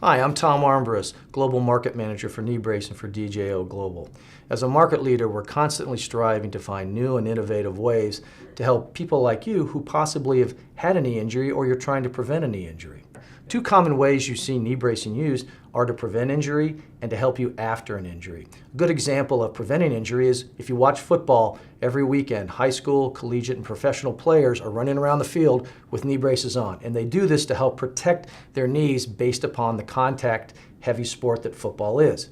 Hi, I'm Tom Armbrust, Global Market Manager for Knee Bracing for DJO Global. As a market leader, we're constantly striving to find new and innovative ways to help people like you who possibly have had a knee injury or you're trying to prevent a knee injury. Two common ways you see knee bracing used are to prevent injury and to help you after an injury. A good example of preventing injury is if you watch football every weekend, high school, collegiate, and professional players are running around the field with knee braces on, and they do this to help protect their knees based upon the contact-heavy sport that football is.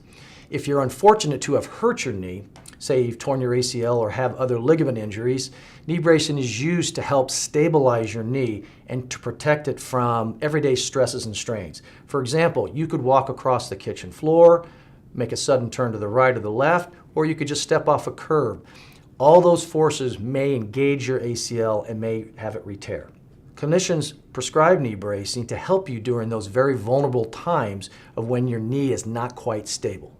If you're unfortunate to have hurt your knee, say you've torn your ACL or have other ligament injuries, knee bracing is used to help stabilize your knee and to protect it from everyday stresses and strains. For example, you could walk across the kitchen floor, make a sudden turn to the right or the left, or you could just step off a curb. All those forces may engage your ACL and may have it re-tear. Clinicians prescribe knee bracing to help you during those very vulnerable times of when your knee is not quite stable.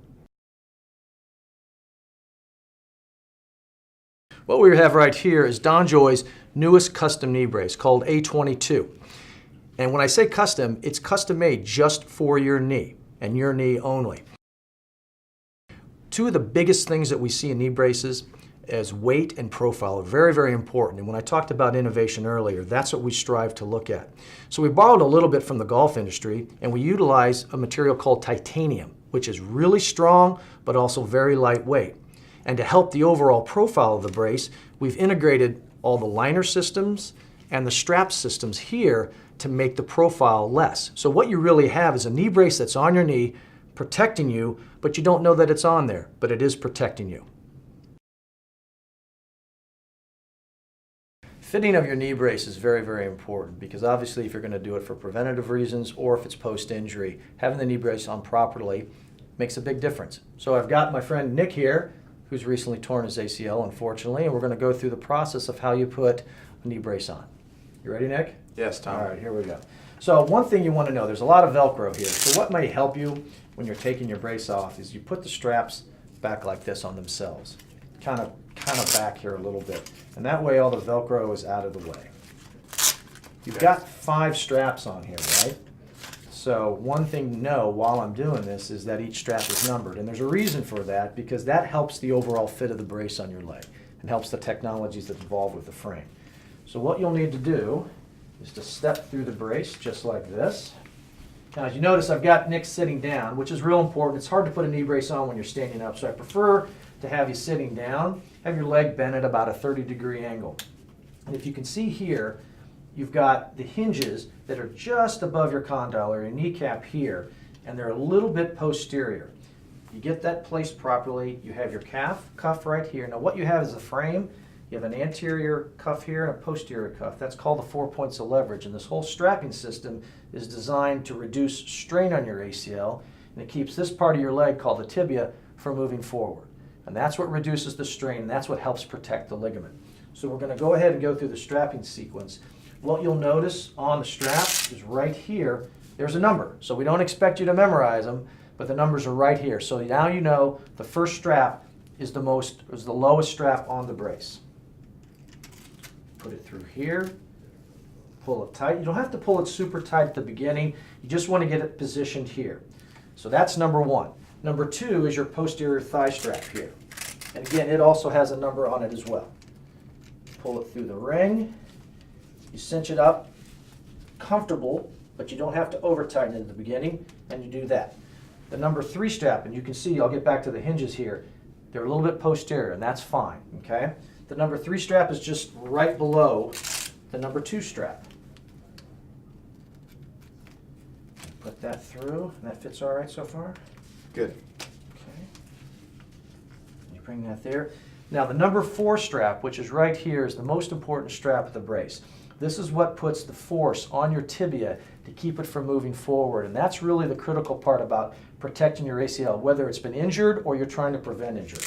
What we have right here is DonJoy's newest custom knee brace called A22. And when I say custom, it's custom made just for your knee and your knee only. Two of the biggest things that we see in knee braces is weight and profile are very, very important. And when I talked about innovation earlier, that's what we strive to look at. So we borrowed a little bit from the golf industry and we utilize a material called titanium, which is really strong but also very lightweight. And to help the overall profile of the brace, we've integrated all the liner systems and the strap systems here to make the profile less. So what you really have is a knee brace that's on your knee, protecting you, but you don't know that it's on there, but it is protecting you. Fitting of your knee brace is very, very important because obviously if you're going to do it for preventative reasons or if it's post-injury, having the knee brace on properly makes a big difference. So I've got my friend Nick here, who's recently torn his ACL, unfortunately, and we're going to go through the process of how you put a knee brace on. You ready, Nick? Yes, Tom. All right, here we go. So one thing you want to know, there's a lot of Velcro here. So what may help you when you're taking your brace off is you put the straps back like this on themselves. Kind of back here a little bit. And that way all the Velcro is out of the way. You've got 5 straps on here, right? So one thing to know while I'm doing this is that each strap is numbered. And there's a reason for that because that helps the overall fit of the brace on your leg and helps the technologies that's involved with the frame. So what you'll need to do is to step through the brace just like this. Now as you notice, I've got Nick sitting down, which is real important. It's hard to put a knee brace on when you're standing up, so I prefer to have you sitting down, have your leg bent at about a 30-degree angle. And if you can see here, you've got the hinges that are just above your condyle or your kneecap here, and they're a little bit posterior. You get that placed properly, you have your cuff right here. Now what you have is a frame. You have an anterior cuff here and a posterior cuff. That's called the 4 points of leverage, and this whole strapping system is designed to reduce strain on your ACL, and it keeps this part of your leg called the tibia from moving forward. And that's what reduces the strain, and that's what helps protect the ligament. So we're going to go ahead and go through the strapping sequence. What you'll notice on the strap is right here, there's a number. So we don't expect you to memorize them, but the numbers are right here. So now you know the first strap is the lowest strap on the brace. Put it through here, pull it tight. You don't have to pull it super tight at the beginning. You just want to get it positioned here. So that's number 1. Number 2 is your posterior thigh strap here. And again, it also has a number on it as well. Pull it through the ring. You cinch it up, comfortable, but you don't have to over tighten it at the beginning, and you do that. The number 3 strap, and you can see, I'll get back to the hinges here, they're a little bit posterior, and that's fine, okay? The number 3 strap is just right below the number 2 strap. Put that through, and that fits all right so far? Good. Okay. You bring that there. Now the number 4 strap, which is right here, is the most important strap of the brace. This is what puts the force on your tibia to keep it from moving forward, and that's really the critical part about protecting your ACL, whether it's been injured or you're trying to prevent injury.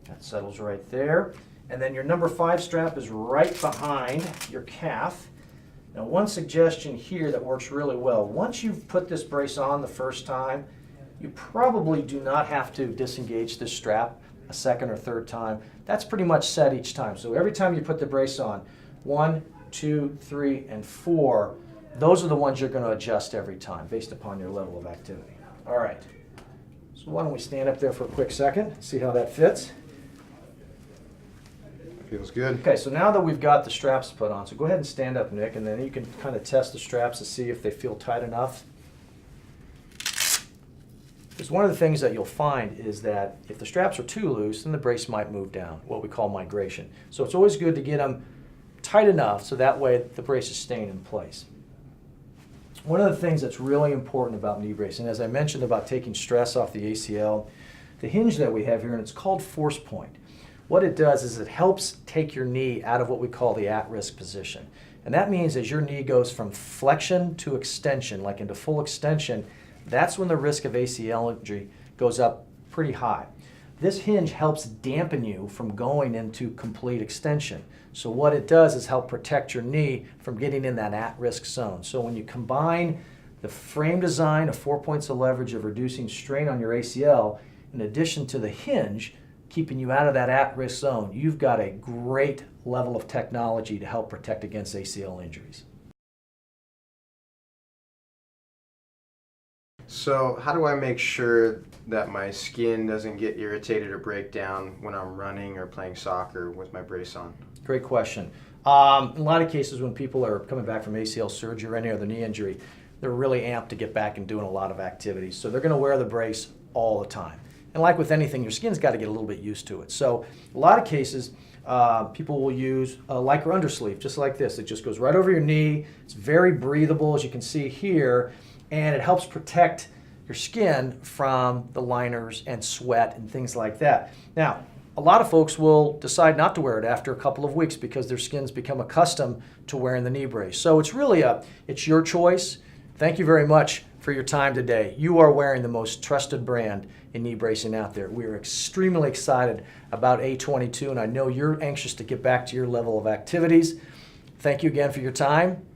That settles right there. And then your number 5 strap is right behind your calf. Now one suggestion here that works really well, once you've put this brace on the first time, you probably do not have to disengage this strap a second or third time. That's pretty much set each time. So every time you put the brace on, 1, 2, 3, and 4. Those are the ones you're going to adjust every time based upon your level of activity. All right. So why don't we stand up there for a quick second, see how that fits. Feels good. Okay, so now that we've got the straps put on, so go ahead and stand up, Nick, and then you can kind of test the straps to see if they feel tight enough. Because one of the things that you'll find is that if the straps are too loose, then the brace might move down, what we call migration. So it's always good to get them tight enough so that way the brace is staying in place. One of the things that's really important about knee bracing, as I mentioned about taking stress off the ACL, the hinge that we have here, and it's called force point. What it does is it helps take your knee out of what we call the at-risk position. And that means as your knee goes from flexion to extension, like into full extension, that's when the risk of ACL injury goes up pretty high. This hinge helps dampen you from going into complete extension. So what it does is help protect your knee from getting in that at-risk zone. So when you combine the frame design of 4 points of leverage of reducing strain on your ACL, in addition to the hinge, keeping you out of that at-risk zone, you've got a great level of technology to help protect against ACL injuries. So how do I make sure that my skin doesn't get irritated or break down when I'm running or playing soccer with my brace on? Great question. In a lot of cases when people are coming back from ACL surgery or any other knee injury, they're really amped to get back and doing a lot of activities. So they're going to wear the brace all the time. And like with anything, your skin's got to get a little bit used to it. So a lot of cases, people will use a lycra undersleeve, just like this. It just goes right over your knee. It's very breathable, as you can see here, and it helps protect your skin from the liners and sweat and things like that. Now, a lot of folks will decide not to wear it after a couple of weeks because their skin's become accustomed to wearing the knee brace. So it's really it's your choice. Thank you very much for your time today. You are wearing the most trusted brand in knee bracing out there. We are extremely excited about A22, and I know you're anxious to get back to your level of activities. Thank you again for your time.